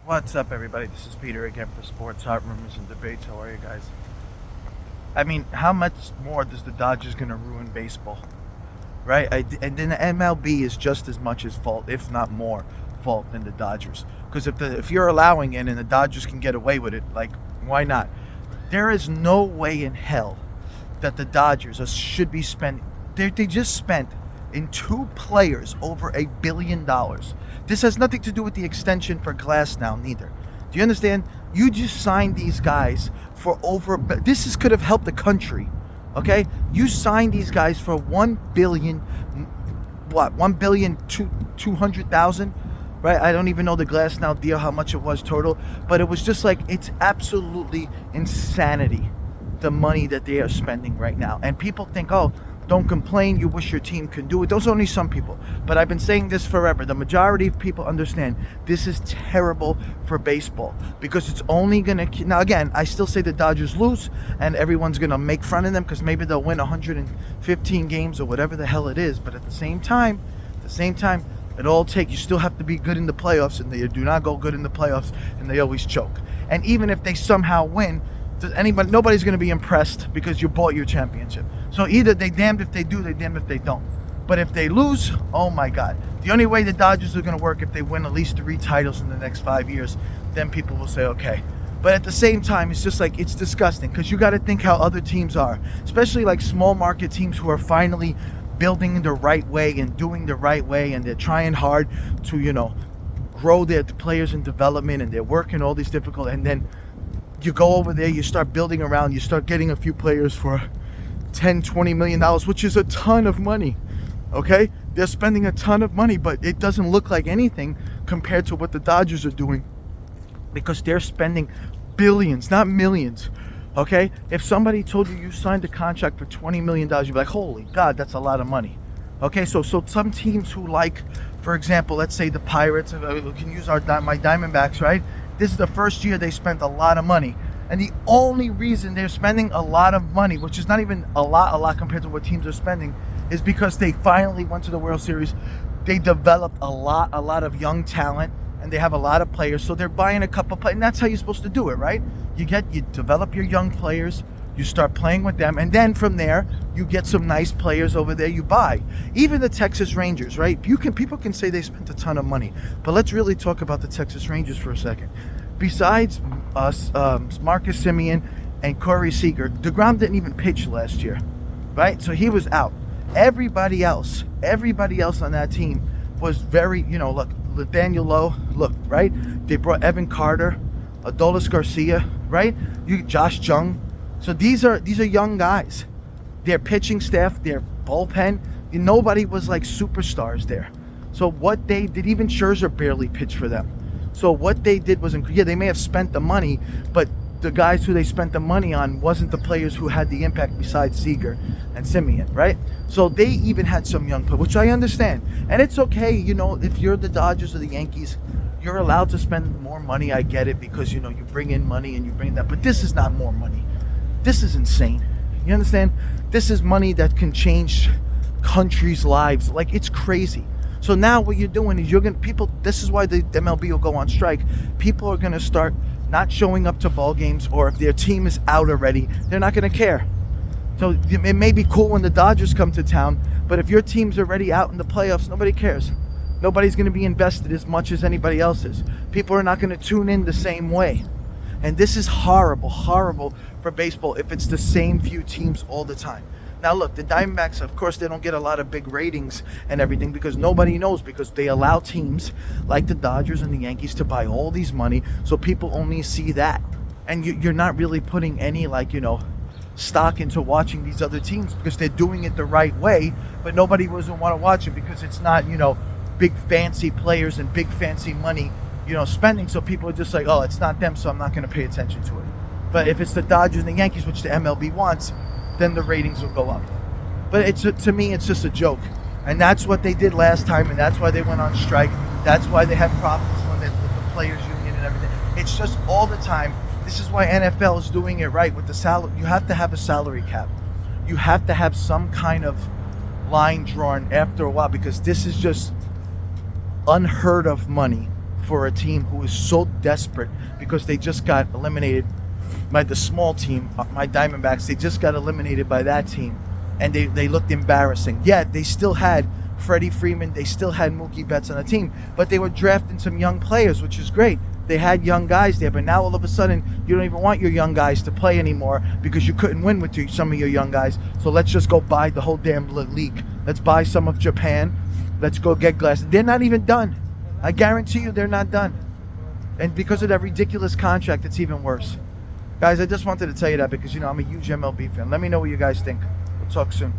What's up, everybody? This is Peter again for Sports Hot Rumors and Debates. How are you guys? I mean, how much more does the Dodgers going to ruin baseball, right? And then the MLB is just as much as fault, if not more fault, than the Dodgers. Because if you're allowing it and the Dodgers can get away with it, like, why not? There is no way in hell that the Dodgers should be spending. They just spent in two players over $1 billion. This has nothing to do with the extension for Glass now, neither. Do you understand? You just signed these guys for over. Could have helped the country, okay? You signed these guys for 1 billion. What? 1,200,000. Right? I don't even know the Glass now deal how much it was total, but it was just like it's absolutely insanity, the money that they are spending right now. And people think, oh, don't complain, you wish your team could do it. Those are only some people. But I've been saying this forever. The majority of people understand this is terrible for baseball because it's only going to... Now, again, I still say the Dodgers lose and everyone's going to make fun of them because maybe they'll win 115 games or whatever the hell it is. But at the same time, it all takes... You still have to be good in the playoffs, and they do not go good in the playoffs, and they always choke. And even if they somehow win, nobody's going to be impressed because you bought your championship. So either they damned if they do, they damned if they don't. But if they lose, oh my God. The only way the Dodgers are going to work if they win at least 3 titles in the next 5 years, then people will say, okay. But at the same time, it's just like, it's disgusting because you got to think how other teams are, especially like small market teams who are finally building the right way and doing the right way, and they're trying hard to, grow their players in development, and they're working all these difficult, and then you go over there, you start building around, you start getting a few players for $10-20 million, which is a ton of money. Okay, they're spending a ton of money, but it doesn't look like anything compared to what the Dodgers are doing, because they're spending billions, not millions. Okay, if somebody told you signed a contract for $20 million, you'd be like, holy God, that's a lot of money. Okay, so some teams who, like, for example, let's say the Pirates, we can use my Diamondbacks, right? This is the first year they spent a lot of money. And the only reason they're spending a lot of money, which is not even a lot compared to what teams are spending, is because they finally went to the World Series. They developed a lot of young talent, and they have a lot of players. So they're buying a couple players, and that's how you're supposed to do it, right? You develop your young players, you start playing with them, and then from there, you get some nice players over there you buy. Even the Texas Rangers, right? People can say they spent a ton of money, but let's really talk about the Texas Rangers for a second. Besides Marcus Semien and Corey Seager, DeGrom didn't even pitch last year, right? So he was out. Everybody else on that team was very, look, Daniel Lowe, look, right? They brought Evan Carter, Adolis Garcia, right? Josh Jung. So these are young guys. Their pitching staff, their bullpen, nobody was like superstars there. So what they did, even Scherzer barely pitched for them. So what they did was, they may have spent the money, but the guys who they spent the money on wasn't the players who had the impact besides Seager and Semien, right? So they even had some young players, which I understand. And it's okay, if you're the Dodgers or the Yankees, you're allowed to spend more money. I get it, because, you bring in money and you bring that. But this is not more money. This is insane. You understand? This is money that can change countries' lives. Like, it's crazy. So now what you're doing is this is why the MLB will go on strike. People are going to start not showing up to ball games, or if their team is out already, they're not going to care. So it may be cool when the Dodgers come to town, but if your team's already out in the playoffs, nobody cares. Nobody's going to be invested as much as anybody else is. People are not going to tune in the same way. And this is horrible for baseball if it's the same few teams all the time. Now look, the Diamondbacks, of course, they don't get a lot of big ratings and everything because nobody knows, because they allow teams like the Dodgers and the Yankees to buy all these money, so people only see that. And you're not really putting any, stock into watching these other teams because they're doing it the right way, but nobody doesn't want to watch it because it's not, big fancy players and big fancy money, spending. So people are just like, oh, it's not them, so I'm not going to pay attention to it. But if it's the Dodgers and the Yankees, which the MLB wants, then the ratings will go up. But to me, it's just a joke. And that's what they did last time, and that's why they went on strike. That's why they had problems with the players union and everything. It's just all the time. This is why NFL is doing it right with the salary. You have to have a salary cap. You have to have some kind of line drawn after a while, because this is just unheard of money for a team who is so desperate because they just got eliminated by the small team, my Diamondbacks. They just got eliminated by that team, and they looked embarrassing. Yet they still had Freddie Freeman, they still had Mookie Betts on the team, but they were drafting some young players, which is great. They had young guys there, but now all of a sudden you don't even want your young guys to play anymore because you couldn't win with some of your young guys. So let's just go buy the whole damn league. Let's buy some of Japan. Let's go get Glass. They're not even done. I guarantee you they're not done. And because of that ridiculous contract, it's even worse. Guys, I just wanted to tell you that because, I'm a huge MLB fan. Let me know what you guys think. We'll talk soon.